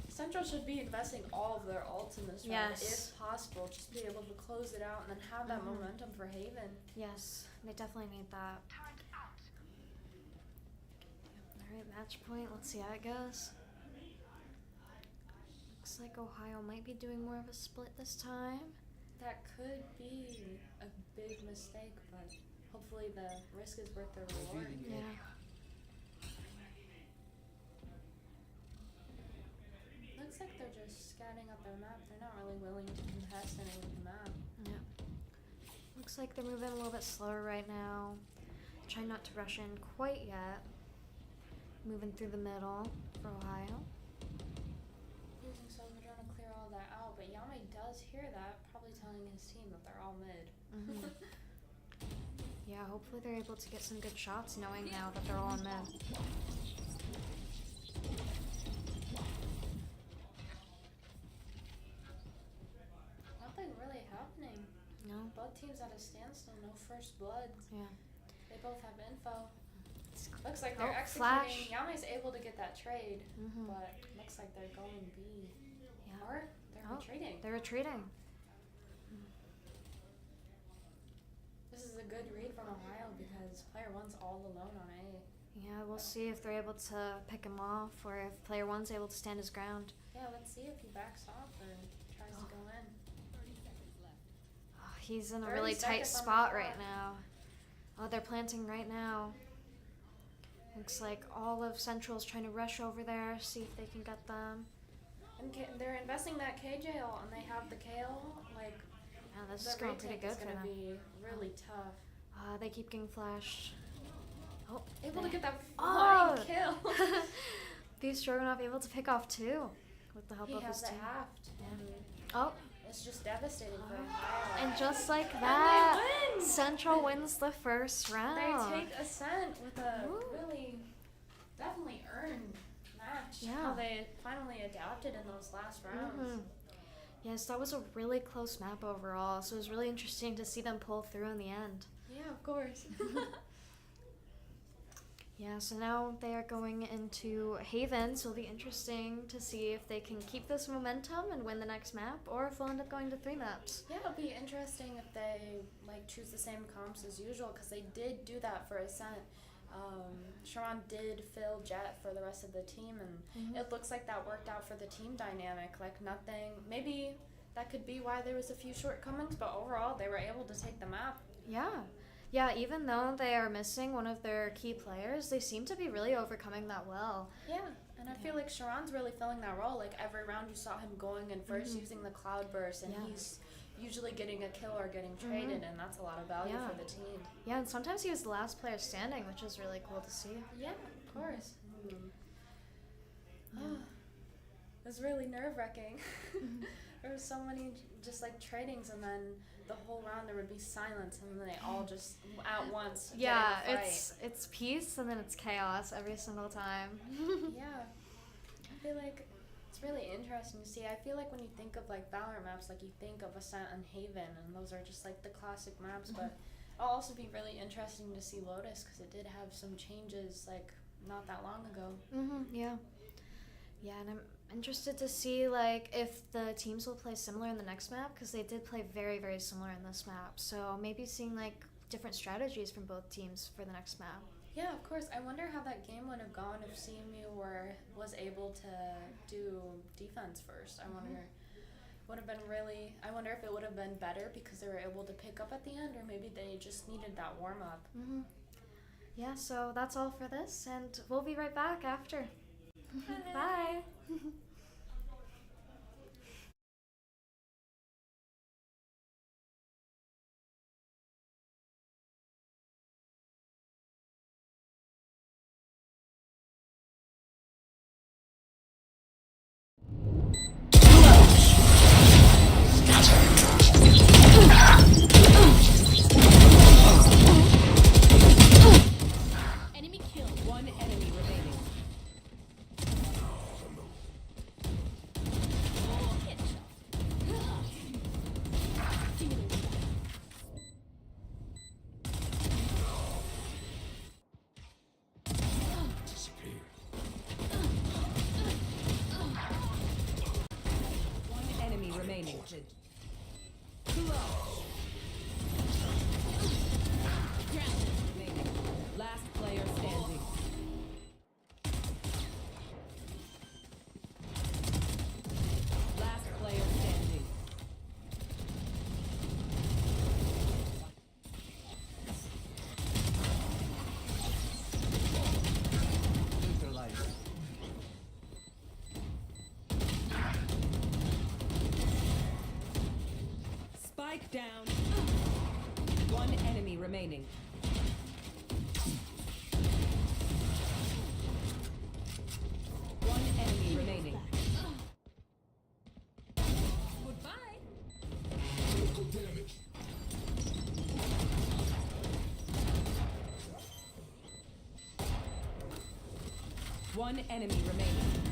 Central should be investing all of their ults in this round, Yes. if possible. Just be able to close it out and then have that momentum for Haven. Yes, they definitely need that. Alright, match point. Let's see how it goes. Looks like Ohio might be doing more of a split this time. That could be a big mistake, but hopefully the risk is worth the reward. Yeah. Looks like they're just scouting up their map. They're not really willing to contest any of the map. Yeah. Looks like they're moving a little bit slower right now. Trying not to rush in quite yet. Moving through the middle for Ohio. Using Silver Drone to clear all that out, but yAime does hear that, probably telling his team that they're all mid. Yeah, hopefully they're able to get some good shots knowing now that they're all in mid. Nothing really happening. No? Both teams at a standstill, no first blood. Yeah. They both have info. It's Looks like they're Oh, executing. flash. yAime's able to get that trade, Mhm. but looks like they're going B. Yeah. Or they're Oh, retreating. They're retreating. This is a good read from Ohio because PlayerOne's all alone on A. Yeah, we'll see if they're able to pick him off or if PlayerOne's able to stand his ground. Yeah, let's see if he backs off or tries to go in. Oh, he's in a 30 really tight seconds on the spot clock. right now. Oh, they're planting right now. Looks like all of Central's trying to rush over there, see if they can get them. And they're investing that KJ ult and they have the Kale. Like, Yeah, this the is going pretty retake good is for going to them. be really tough. They keep getting flashed. Oh, Able to get that Oh! flying kill. BeefStroganoff able to pick off 2 with the help He of has his it team. halved. And Oh, it's just devastating for him. and just like And that, they win! Central wins the first round. They take Ascent with a Ooh. really, definitely earned match. Yeah. How they finally adapted in those last rounds. Mhm. Yes, that was a really close map overall, so it was really interesting to see them pull through in the end. Yeah, of course. Yeah, so now they are going into Haven, so it'll be interesting to see if they can keep this momentum and win the next map, or if we'll end up going to 3 maps. Yeah, it'll be interesting if they like choose the same comps as usual, because they did do that for Ascent. Sharan did fill Jet for the rest of the team, and it looks like that worked out for the team dynamic. Like nothing, maybe that could be why there was a few shortcomings, but overall they were able to take the map. Yeah. Yeah, even though they are missing one of their key players, they seem to be really overcoming that well. Yeah, and I feel like Sharan's really filling that role. Like every round you saw him going in 1st using the cloud burst, and Yeah. he's usually getting a kill or getting traded, and that's a lot of value Yeah. for the team. Yeah, and sometimes he was the last player standing, which is really cool to see. Yeah, of course. It was really nerve-wracking. There was so many just like tradings, and then the whole round there would be silence, and then they all just at once Yeah, get in a fight. it's peace and then it's chaos every single time. Yeah, I feel like it's really interesting to see. I feel like when you think of like Valorant maps, like you think of Ascent and Haven, and those are just like the classic maps. But it'll also be really interesting to see Lotus, because it did have some changes like not that long ago. Yeah. Yeah, and I'm interested to see like if the teams will play similar in the next map, because they did play very, very similar in this map. So maybe seeing like different strategies from both teams for the next map. Yeah, of course. I wonder how that game would have gone if CMU was able to do defense first. I wonder I wonder if it would have been better because they were able to pick up at the end, or maybe they just needed that warm up. Yeah, so that's all for this, and we'll be right back after. Bye. Enemy killed. 1 enemy remaining. Disappear. 1 enemy remaining. Remaining. Last player standing. Last player standing. Neutralize. Spike down. 1 enemy remaining. One enemy remaining. Goodbye. Critical damage. One enemy remaining.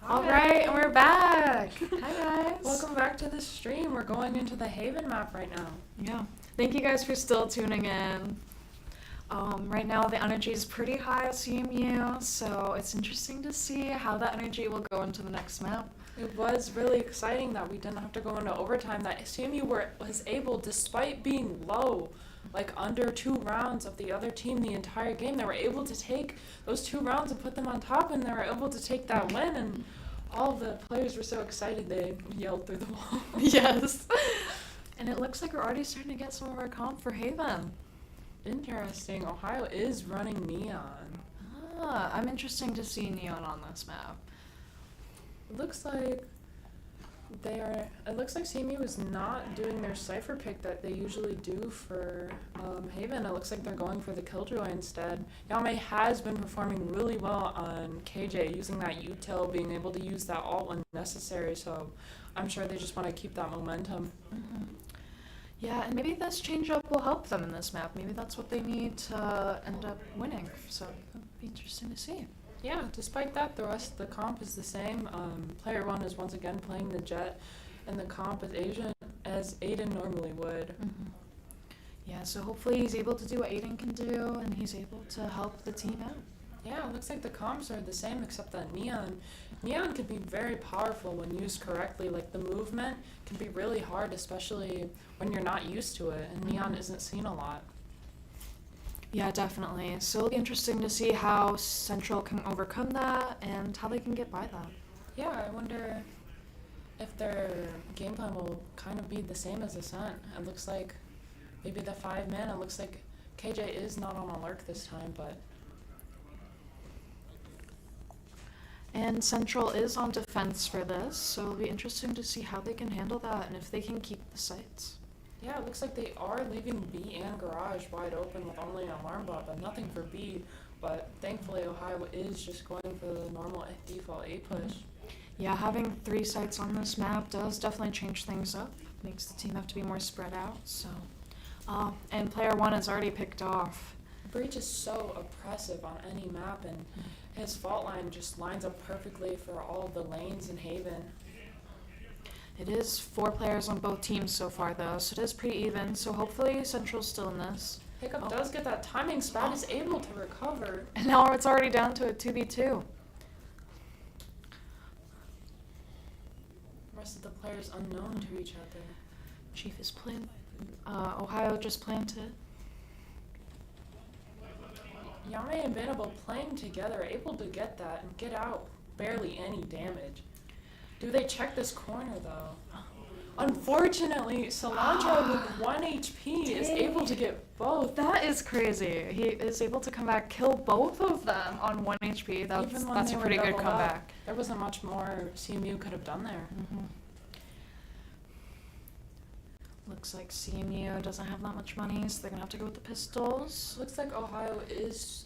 All right, and we're back. Hi guys. Welcome back to the stream. We're going into the Haven map right now. Yeah. Thank you guys for still tuning in. Right now the energy is pretty high at CMU, so it's interesting to see how that energy will go into the next map. It was really exciting that we didn't have to go into overtime, that CMU was able, despite being low, like under 2 rounds of the other team the entire game, they were able to take those 2 rounds and put them on top, and they were able to take that win, and all of the players were so excited they yelled through the wall. Yes. And it looks like we're already starting to get some of our comp for Haven. Interesting. Ohio is running Neon. I'm interested to see Neon on this map. It looks like CMU is not doing their cipher pick that they usually do for Haven. It looks like they're going for the Killjoy instead. yAime has been performing really well on KJ, using that util, being able to use that ult when necessary, so I'm sure they just want to keep that momentum. Mm-hmm. Yeah, and maybe this change-up will help them in this map. Maybe that's what they need to end up winning, so it'll be interesting to see. Yeah, despite that, the rest of the comp is the same. PlayerOne is once again playing the Jet, and the comp is as Aiden normally would. Mm-hmm. Yeah, so hopefully he's able to do what Aiden can do, and he's able to help the team out. Yeah, it looks like the comps are the same, except that Neon can be very powerful when used correctly. Like, the movement can be really hard, especially when you're not used to it, and Neon isn't seen a lot. Yeah, definitely. So it'll be interesting to see how Central can overcome that and how they can get by that. Yeah, I wonder if their game plan will kind of be the same as Ascent. It looks like maybe the 5-man, it looks like KJ is not on alert this time, but... And Central is on defense for this, so it'll be interesting to see how they can handle that and if they can keep the sights. Yeah, it looks like they are leaving B and Garage wide open with only an alarm bot, but nothing for B. But thankfully, Ohio is just going for the normal default A push. Yeah, having 3 sites on this map does definitely change things up. Makes the team have to be more spread out. So, and PlayerOne is already picked off. Breach is so oppressive on any map, and his fault line just lines up perfectly for all the lanes in Haven. It is 4 players on both teams so far, though, so it is pretty even. So hopefully Central's still in this. Hiccup does get that timing spot, is able to recover. And now it's already down to a 2v2. The rest of the players unknown to each other. Chief is Ohio just planted. yAime and Bannable playing together, able to get that and get out barely any damage. Do they check this corner though? Unfortunately, Cilantro with 1 HP is able to get both. That is crazy. He is able to come back, kill both of them on 1 HP. That's a pretty good comeback. There wasn't much more CMU could have done there. Mm-hmm. Looks like CMU doesn't have that much money, so they're gonna have to go with the pistols. Looks like Ohio is